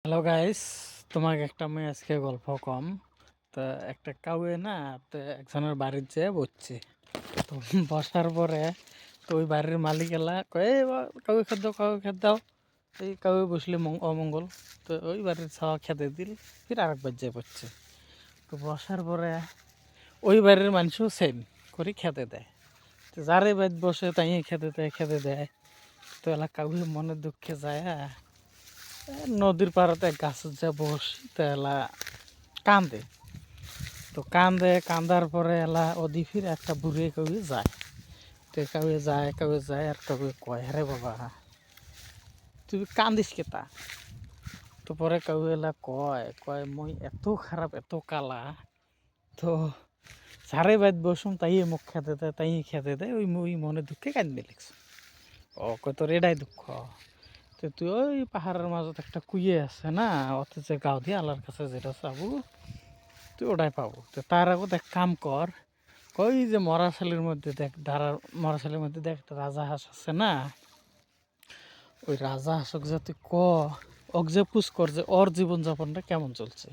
Hello guys, তোমাকে একটা আমি আজকে গল্প কম। তো একটা কাউয়ে না, তো একজনের বাড়ির যেয়ে বসছে। তো বসার পরে তো ওই বাড়ির মালিক এলা কয়ে কাউয়ে খেত দাও, কাউয়ে খেত দাও। এই কাউয়ে বসলে অমঙ্গল। তো ওই বাড়ির ছাওয়া খেতে দিল, ফির আরেকবার যেয়ে বসছে। তো বসার পরে ওই বাড়ির মানুষও সেম করে খেতে দেয়। তো যারে বাদ বসে তাই খেতে দেয়। তো এলা কাউয়ে মনে দুঃখে যায়, নদীর পাড়াতে এক গাছের যা বসি তো এলা কান্দে। তো কান্দার পরে এলা ওদি ফির একটা বুড়ে কাউয়ে যায়। তো কাউয়ে যায় আর কাউয়ে কয়, আরে বাবা তুই কান্দিস কেতা? তো পরে কাউয়ে এলা কয় কয় মই এত খারাপ এত কালা, তো সারে বাইত বসুম তাই মুখ খেতে দেয় ওই মনে দুঃখে কান্দে লিখছ। ও কয় তোর এটাই দুঃখ? তো তুই ওই পাহাড়ের মাঝত একটা কুইয়ে আছে না, অত যে গাও দিয়ে আল্লাহর কাছে যেটা চাবো তুই ওটাই পাবো। তো তার আগত এক কাম কর, ওই যে মরাশালির মধ্যে দেখ, ধারার মরাশালির মধ্যে দেখ একটা রাজা হাঁস আছে না, ওই রাজা হাঁসক যে তুই ওক যে পুষ কর যে ওর জীবনযাপনটা কেমন চলছে।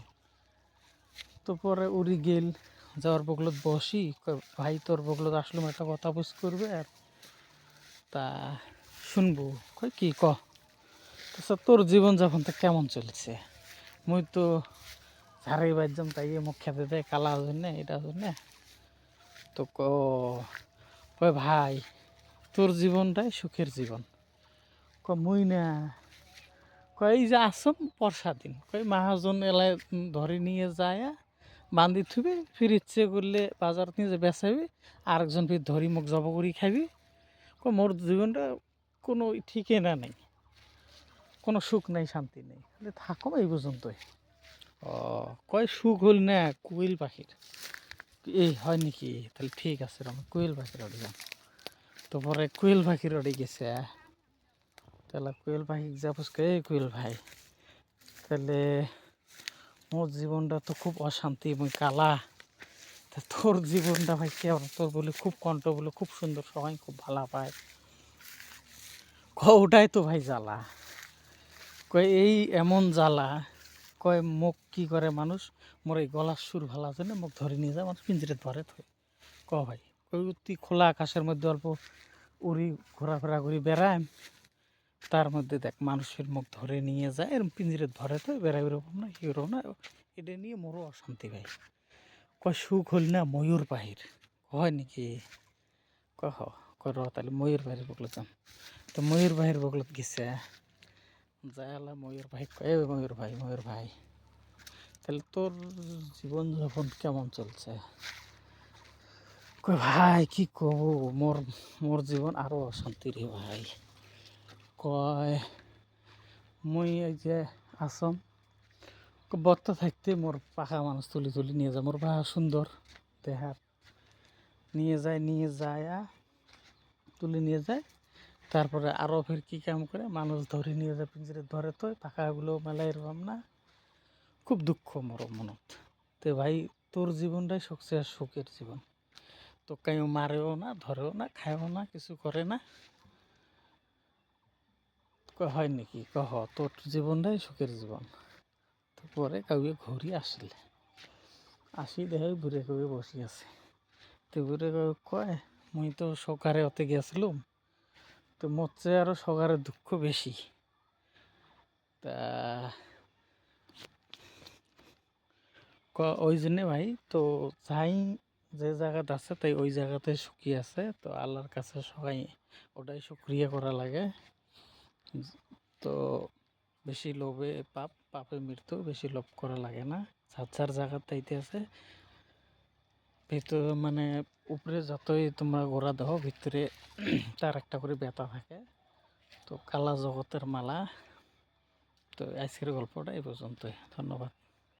তো পরে উড়ি গেল, যাওয়ার বগলত বসি, কয়, ভাই তোর বগলত আসলাম একটা কথা পুষ করবে আর তা শুনবো। কয় কি ক? তো তোর জীবনযাপনটা কেমন চলছে? মুই তো ঝাড়াই বাজলাম তাই মুখ খেতে দেয় কালা জন্যে এটা জন্যে। তো কয় ভাই তোর জীবনটাই সুখের জীবন। মুই না, কয় এই যে আসম বর্ষা দিন, কয় মাহাজন এলায় ধরে নিয়ে যায় বান্ধি থুবে, ফির ইচ্ছে করলে বাজার নিয়ে যে বেচাবি, আরেকজন ফির ধরি মুখ জব করি খাবি। কয় মোর জীবনটা কোনো ঠিকানা নেই, কোনো সুখ নেই, শান্তি নেই, থাকো এই পর্যন্তই। ও কয় সুখ হল না কোয়েল পাখির। এই হয় নাকি? তাহলে ঠিক আছে, আমি কোয়েল পাখির ওড়ে যাম। তো পরে কোয়েল পাখির ওড়ে গেছে। তাহলে কোয়েল পাখি যাবস কে, কোয়েল ভাই তাহলে মোর জীবনটা তো খুব অশান্তি, মুই কালা। তা তোর জীবনটা ভাই কেমন? তোর বলে খুব কণ্ঠ বলে খুব সুন্দর, সবাই খুব ভালো পায়। ওটাই তো ভাই জ্বালা। কয় এই এমন জ্বালা, কয় মুখ কি করে মানুষ, মোর এই গলার সুর ভালো আছে না, মুখ ধরে নিয়ে যায় মানুষ পিঞ্জিরে ধরে থই। ভাই ওই তুই খোলা আকাশের মধ্যে অল্প উড়ি ঘোরাফেরা করি বেড়ায়, তার মধ্যে দেখ মানুষের মুখ ধরে নিয়ে যায় এরকম পিঞ্জিরে ধরে তো বেড়াই, এরকম না কি না, এটা নিয়ে মোরও অশান্তি ভাই। কয় সুখ হল না ময়ূর পাখির। হয় নাকি? কহ কর তাহলে ময়ূর পাখির বকলত যাম। তো ময়ূর পাখির বকলত গেছে, যায় আলা ময়ূর পাখি কয়, ময়ূর ভাই তাহলে তোর জীবনযাপন কেমন চলছে? কয় ভাই কি কব, মোর মোর জীবন আরও অশান্তি রে ভাই। কয় মুই এই যে আসম বর্তা থাকতে মোর পাখা মানুষ তুলি নিয়ে যায়, মোর পাখা সুন্দর দেহার, নিয়ে যায় তুলি নিয়ে যায়। তারপরে আরও ফের কী কাম করে, মানুষ ধরে নিয়ে যায় পিঞ্জিরে ধরে, তো পাখাগুলো মেলা এরকম না, খুব দুঃখ মোর মনত। তো ভাই তোর জীবনটাই সবচেয়ে সুখের জীবন, তো কেউ মারেও না, ধরেও না, খায়ও না, কিছু করে না। হয় নাকি? তোর জীবনটাই সুখের জীবন। তো পরে কাউকে ঘুরি আসি দেখে বুড়ে কাউকে বসি আছে। তো বুড়ে কাউ কয় মুই তো সকারে অতে গেছিলাম, তো মোর চেয়ে আরও সকারের দুঃখ বেশি। তা ওই জন্যে ভাই তো যাই যে জায়গাতে আছে তাই ওই জায়গাতে সুখী আছে। তো আল্লাহর কাছে সবাই ওটাই শুকরিয়া করা লাগে। তো বেশি লোভে পাপে মৃত্যু, বেশি লোভ করা লাগে না। যার জায়গার তাইতে আছে, ভিতরে মানে উপরে যতই তোমরা গোড়া দাও ভিতরে তার একটা করে ব্যথা থাকে। তো কালা জগতের মালা। তো আজকের গল্পটা এই পর্যন্তই, ধন্যবাদ।